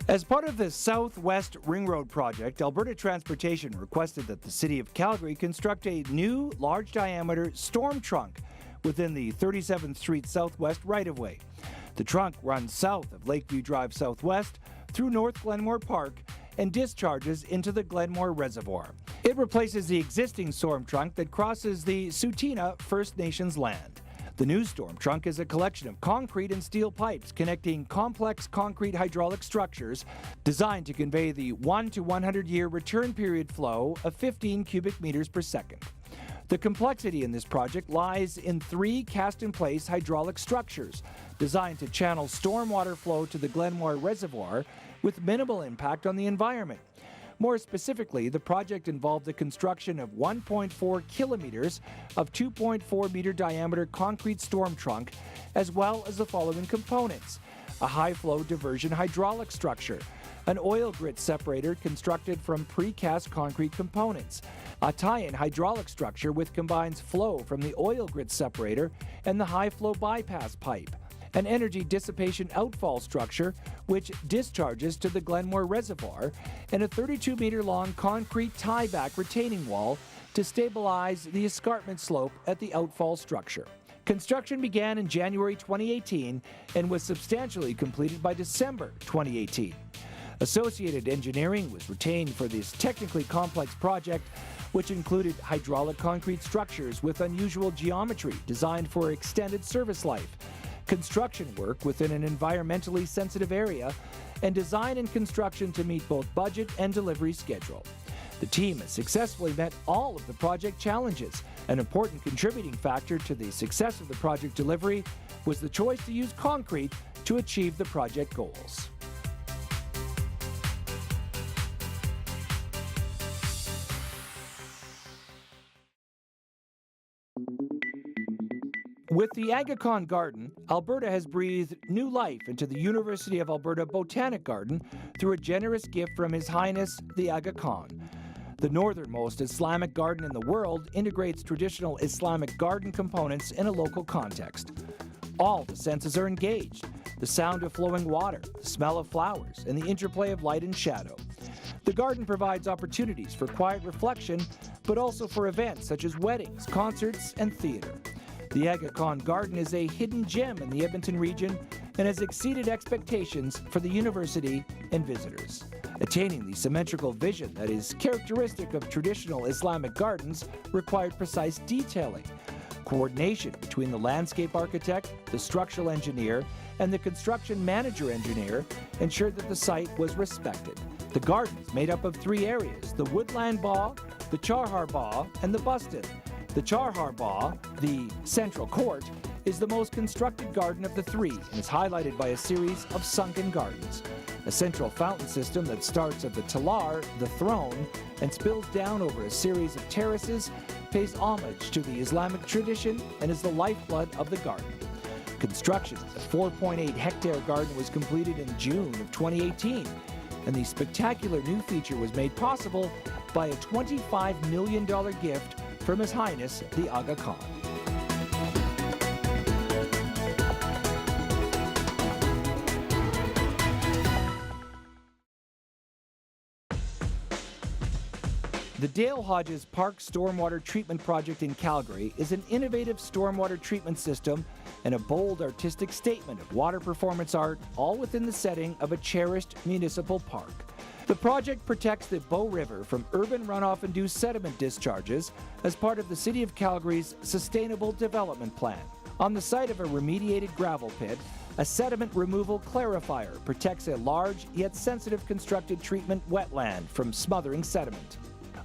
As part of the Southwest Ring Road project, Alberta Transportation requested that the City of Calgary construct a new large-diameter storm trunk within the 37th Street Southwest right-of-way. The trunk runs south of Lakeview Drive Southwest through North Glenmore Park and discharges into the Glenmore Reservoir. It replaces the existing storm trunk that crosses the Tsuut'ina First Nations land. The new storm trunk is a collection of concrete and steel pipes connecting complex concrete hydraulic structures designed to convey the 1 to 100-year return period flow of 15 cubic meters per second. The complexity in this project lies in 3 cast-in-place hydraulic structures designed to channel stormwater flow to the Glenmore Reservoir with minimal impact on the environment. More specifically, the project involved the construction of 1.4 kilometers of 2.4 meter diameter concrete storm trunk, as well as the following components: a high-flow diversion hydraulic structure, an oil grit separator constructed from precast concrete components, a tie-in hydraulic structure which combines flow from the oil grit separator and the high-flow bypass pipe, an energy dissipation outfall structure which discharges to the Glenmore Reservoir, and a 32-meter-long concrete tie-back retaining wall to stabilize the escarpment slope at the outfall structure. Construction began in January 2018 and was substantially completed by December 2018. Associated Engineering was retained for this technically complex project, which included hydraulic concrete structures with unusual geometry designed for extended service life, construction work within an environmentally sensitive area, and design and construction to meet both budget and delivery schedule. The team has successfully met all of the project challenges. An important contributing factor to the success of the project delivery was the choice to use concrete to achieve the project goals. With the Agacon Garden, Alberta has breathed new life into the University of Alberta Botanic Garden through a generous gift from His Highness the Aga Khan. The northernmost Islamic garden in the world integrates traditional Islamic garden components in a local context. All the senses are engaged: the sound of flowing water, the smell of flowers, and the interplay of light and shadow. The garden provides opportunities for quiet reflection, but also for events such as weddings, concerts, and theater. The Aga Khan Garden is a hidden gem in the Edmonton region and has exceeded expectations for the university and visitors. Attaining the symmetrical vision that is characteristic of traditional Islamic gardens required precise detailing. Coordination between the landscape architect, the structural engineer, and the construction manager engineer ensured that the site was respected. The garden is made up of 3 areas: the Woodland Baugh, the Charhar Baugh, and the Buston. The Charhar Baugh, the central court, is the most constructed garden of the 3 and is highlighted by a series of sunken gardens. A central fountain system that starts at the Talar, the throne, and spills down over a series of terraces pays homage to the Islamic tradition and is the lifeblood of the garden. Construction of the 4.8-hectare garden was completed in June of 2018, and the spectacular new feature was made possible by a $25 million gift from His Highness the Aga Khan. The Dale Hodges Park Stormwater Treatment Project in Calgary is an innovative stormwater treatment system and a bold artistic statement of water performance art, all within the setting of a cherished municipal park. The project protects the Bow River from urban runoff-induced sediment discharges as part of the City of Calgary's Sustainable Development Plan. On the site of a remediated gravel pit, a sediment removal clarifier protects a large yet sensitive constructed treatment wetland from smothering sediment.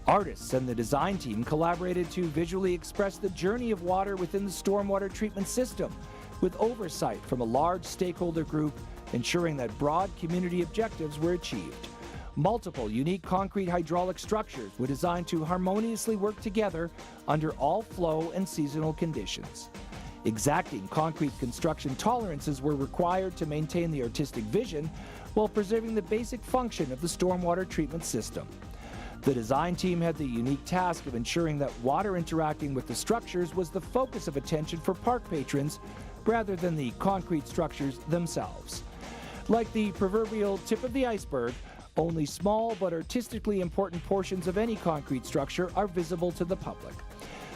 Artists and the design team collaborated to visually express the journey of water within the stormwater treatment system, with oversight from a large stakeholder group ensuring that broad community objectives were achieved. Multiple unique concrete hydraulic structures were designed to harmoniously work together under all flow and seasonal conditions. Exacting concrete construction tolerances were required to maintain the artistic vision while preserving the basic function of the stormwater treatment system. The design team had the unique task of ensuring that water interacting with the structures was the focus of attention for park patrons rather than the concrete structures themselves. Like the proverbial tip of the iceberg, only small but artistically important portions of any concrete structure are visible to the public.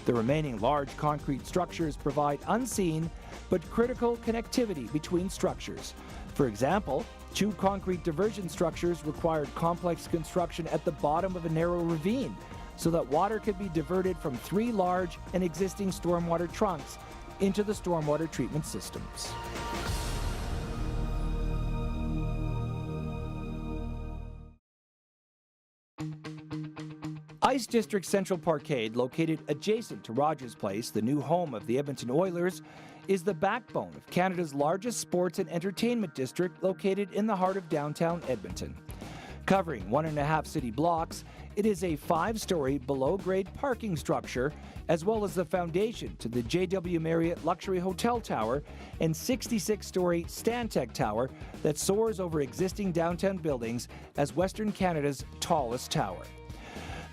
The remaining large concrete structures provide unseen but critical connectivity between structures. For example, 2 concrete diversion structures required complex construction at the bottom of a narrow ravine so that water could be diverted from 3 large and existing stormwater trunks into the stormwater treatment systems. Ice District Central Parkade, located adjacent to Rogers Place, the new home of the Edmonton Oilers, is the backbone of Canada's largest sports and entertainment district located in the heart of downtown Edmonton. Covering 1.5 city blocks, it is a 5-story below-grade parking structure, as well as the foundation to the JW Marriott Luxury Hotel Tower and 66-story Stantec Tower that soars over existing downtown buildings as Western Canada's tallest tower.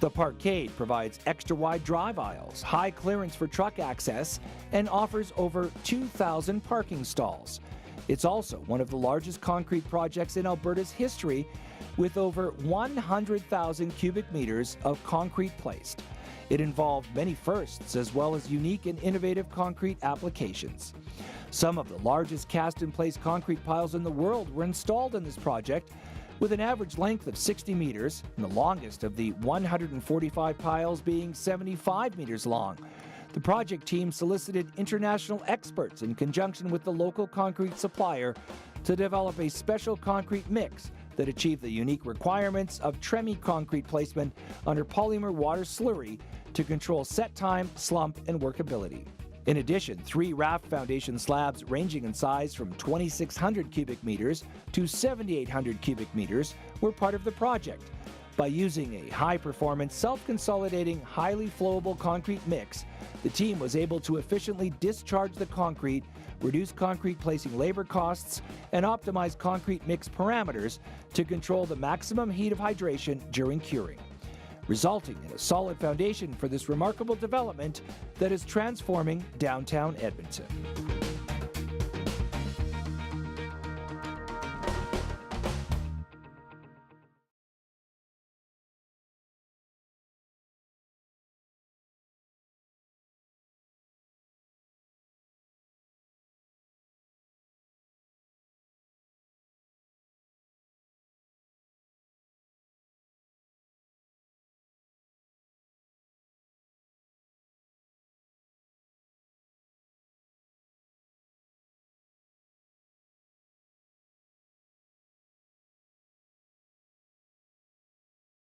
The parkade provides extra-wide drive aisles, high clearance for truck access, and offers over 2,000 parking stalls. It's also one of the largest concrete projects in Alberta's history, with over 100,000 cubic meters of concrete placed. It involved many firsts as well as unique and innovative concrete applications. Some of the largest cast-in-place concrete piles in the world were installed in this project, with an average length of 60 meters, and the longest of the 145 piles being 75 meters long. The project team solicited international experts in conjunction with the local concrete supplier to develop a special concrete mix that achieved the unique requirements of Tremi concrete placement under polymer water slurry to control set time, slump, and workability. In addition, 3 raft foundation slabs ranging in size from 2,600 cubic meters to 7,800 cubic meters were part of the project. By using a high-performance, self-consolidating, highly flowable concrete mix, the team was able to efficiently discharge the concrete, reduce concrete placing labor costs, and optimize concrete mix parameters to control the maximum heat of hydration during curing, resulting in a solid foundation for this remarkable development that is transforming downtown Edmonton.